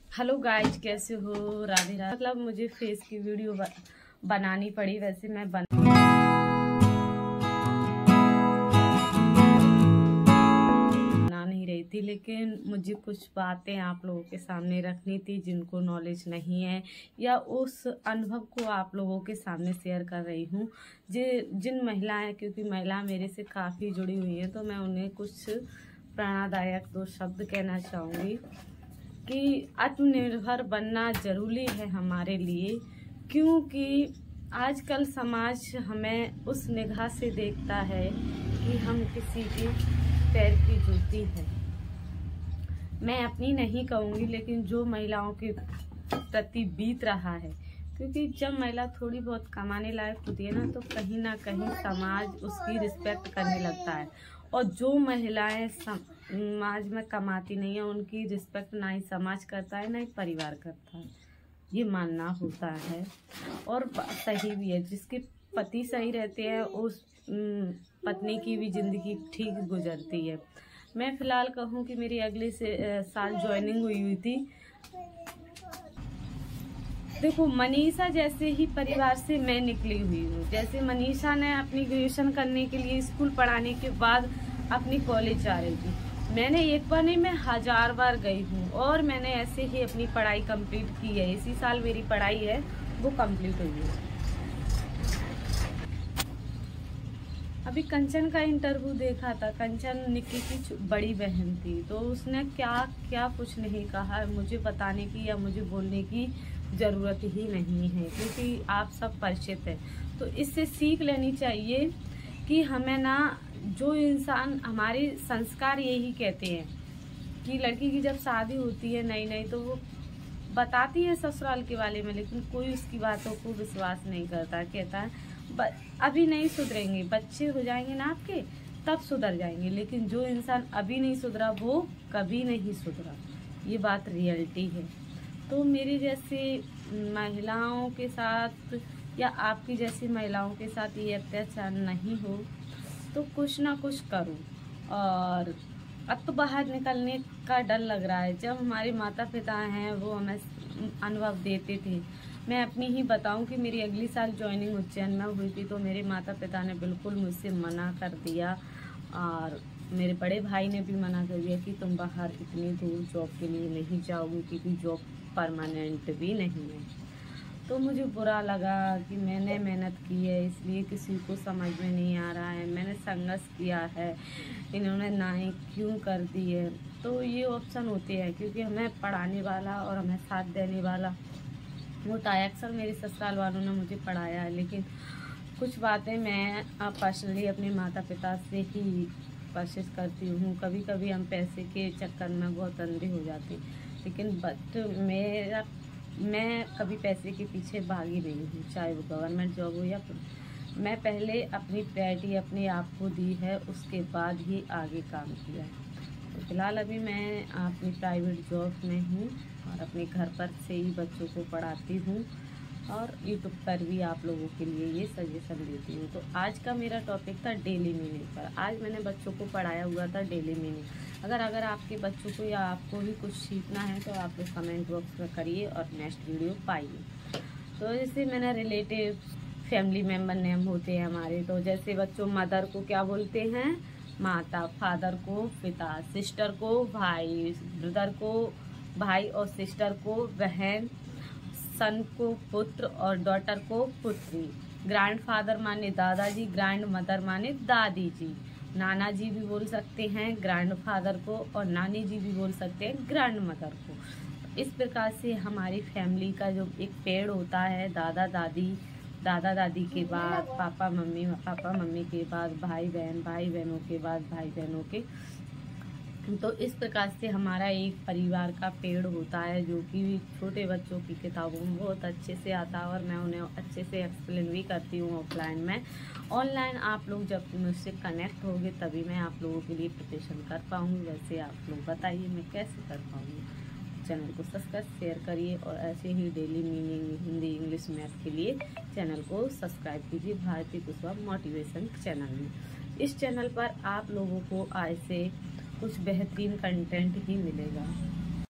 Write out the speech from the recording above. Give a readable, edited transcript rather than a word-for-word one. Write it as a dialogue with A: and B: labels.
A: Hello guys, कैसे हो? राधे राधे। मतलब मुझे फेस की वीडियो बनानी पड़ी, वैसे मैं बना नहीं रही थी, लेकिन मुझे कुछ बातें आप लोगों के सामने रखनी थी जिनको नॉलेज नहीं है, या उस अनुभव को आप लोगों के सामने शेयर कर रही हूँ। जिन महिलाएं, क्योंकि महिला मेरे से काफ़ी जुड़ी हुई हैं, तो मैं उन्हें कुछ प्रेरणादायक 2 शब्द कहना चाहूँगी कि आत्मनिर्भर बनना जरूरी है हमारे लिए, क्योंकि आजकल समाज हमें उस निगाह से देखता है कि हम किसी के पैर की जूती है। मैं अपनी नहीं कहूँगी, लेकिन जो महिलाओं के प्रति बीत रहा है, क्योंकि जब महिला थोड़ी बहुत कमाने लायक होती है ना, तो कहीं ना कहीं समाज उसकी रिस्पेक्ट करने लगता है, और जो महिलाएं समाज में कमाती नहीं है उनकी रिस्पेक्ट ना ही समाज करता है ना ही परिवार करता है। ये मानना होता है और सही भी है। जिसके पति सही रहते हैं उस पत्नी की भी जिंदगी ठीक गुजरती है। मैं फिलहाल कहूँ कि मेरी अगले साल ज्वाइनिंग हुई थी। देखो, मनीषा जैसे ही परिवार से मैं निकली हुई हूँ। जैसे मनीषा ने अपनी ग्रेजुएशन करने के लिए स्कूल पढ़ाने के बाद अपनी कॉलेज जा रही थी, मैंने एक बार नहीं, मैं 1000 बार गई हूँ, और मैंने ऐसे ही अपनी पढ़ाई कंप्लीट की है। इसी साल मेरी पढ़ाई है वो कंप्लीट हुई है। अभी कंचन का इंटरव्यू देखा था। कंचन निक्की की बड़ी बहन थी, तो उसने क्या क्या कुछ नहीं कहा। मुझे बताने की या मुझे बोलने की ज़रूरत ही नहीं है, क्योंकि आप सब परिचित हैं। तो इससे सीख लेनी चाहिए कि हमें ना, जो इंसान, हमारे संस्कार यही कहते हैं कि लड़की की जब शादी होती है नई नई, तो वो बताती है ससुराल के बारे में, लेकिन कोई उसकी बातों को विश्वास नहीं करता। कहता है अभी नहीं सुधरेंगे, बच्चे हो जाएंगे ना आपके, तब सुधर जाएंगे। लेकिन जो इंसान अभी नहीं सुधरा वो कभी नहीं सुधरा। ये बात रियलिटी है। तो मेरी जैसी महिलाओं के साथ या आपकी जैसी महिलाओं के साथ ये अत्याचार नहीं हो, तो कुछ ना कुछ करो। और अब तो बाहर निकलने का डर लग रहा है। जब हमारे माता पिता हैं वो हमें अनुभव देते थे। मैं अपनी ही बताऊं कि मेरी अगली साल ज्वाइनिंग उज्जैन में हुई थी, तो मेरे माता पिता ने बिल्कुल मुझसे मना कर दिया, और मेरे बड़े भाई ने भी मना कर दिया कि तुम बाहर इतनी दूर जॉब के लिए नहीं जाओगी, क्योंकि जॉब परमानेंट भी नहीं है। तो मुझे बुरा लगा कि मैंने मेहनत की है, इसलिए किसी को समझ में नहीं आ रहा है। मैंने संघर्ष किया है, इन्होंने ना ही क्यों कर दी है। तो ये ऑप्शन होते हैं, क्योंकि हमें पढ़ाने वाला और हमें साथ देने वाला होता है। अक्सर मेरे ससुराल वालों ने मुझे पढ़ाया है, लेकिन कुछ बातें मैं पर्सनली अपने माता पिता से ही कोशिश करती हूँ। कभी कभी हम पैसे के चक्कर में बहुत अंधे हो जाते हैं, लेकिन मैं कभी पैसे के पीछे भागी नहीं हूँ, चाहे वो गवर्नमेंट जॉब हो या मैं पहले अपनी प्रायोरिटी अपने आप को दी है, उसके बाद ही आगे काम किया है। तो फिलहाल अभी मैं अपनी प्राइवेट जॉब में हूँ और अपने घर पर से ही बच्चों को पढ़ाती हूँ, और यूट्यूब पर भी आप लोगों के लिए ये सजेशन देती हूँ। तो आज का मेरा टॉपिक था डेली मीनिंग पर। आज मैंने बच्चों को पढ़ाया हुआ था डेली मीनिंग। अगर आपके बच्चों को या आपको भी कुछ सीखना है तो आप लोग कमेंट बॉक्स में करिए और नेक्स्ट वीडियो पाइए। तो जैसे मैंने रिलेटिव, फैमिली मेम्बर नेम होते हैं हमारे, तो जैसे बच्चों मदर को क्या बोलते हैं? माता, फादर को पिता, सिस्टर को भाई, ब्रदर को भाई और सिस्टर को बहन, सन को पुत्र और डॉटर को पुत्री। ग्रैंड फादर माने दादाजी, ग्रैंड मदर माने दादी जी। नाना जी भी बोल सकते हैं ग्रैंड फादर को, और नानी जी भी बोल सकते हैं ग्रैंड मदर को। इस प्रकार से हमारी फैमिली का जो एक पेड़ होता है, दादा दादी के बाद पापा मम्मी के बाद भाई बहनों के बाद भाई बहनों के, तो इस प्रकार से हमारा एक परिवार का पेड़ होता है, जो कि छोटे बच्चों की किताबों में बहुत अच्छे से आता है, और मैं उन्हें अच्छे से एक्सप्लेन भी करती हूँ ऑफलाइन में। ऑनलाइन आप लोग जब मुझसे कनेक्ट होंगे तभी मैं आप लोगों के लिए प्रिपरेशन कर पाऊँगी। वैसे आप लोग बताइए मैं कैसे कर पाऊँगी। चैनल को सब्सक्राइब, शेयर करिए, और ऐसे ही daily meaning, Hindi, English, math के लिए चैनल को सब्सक्राइब कीजिए भारती कुशवाहा मोटिवेशन चैनल में। इस चैनल पर आप लोगों को आज से कुछ बेहतरीन कंटेंट ही मिलेगा।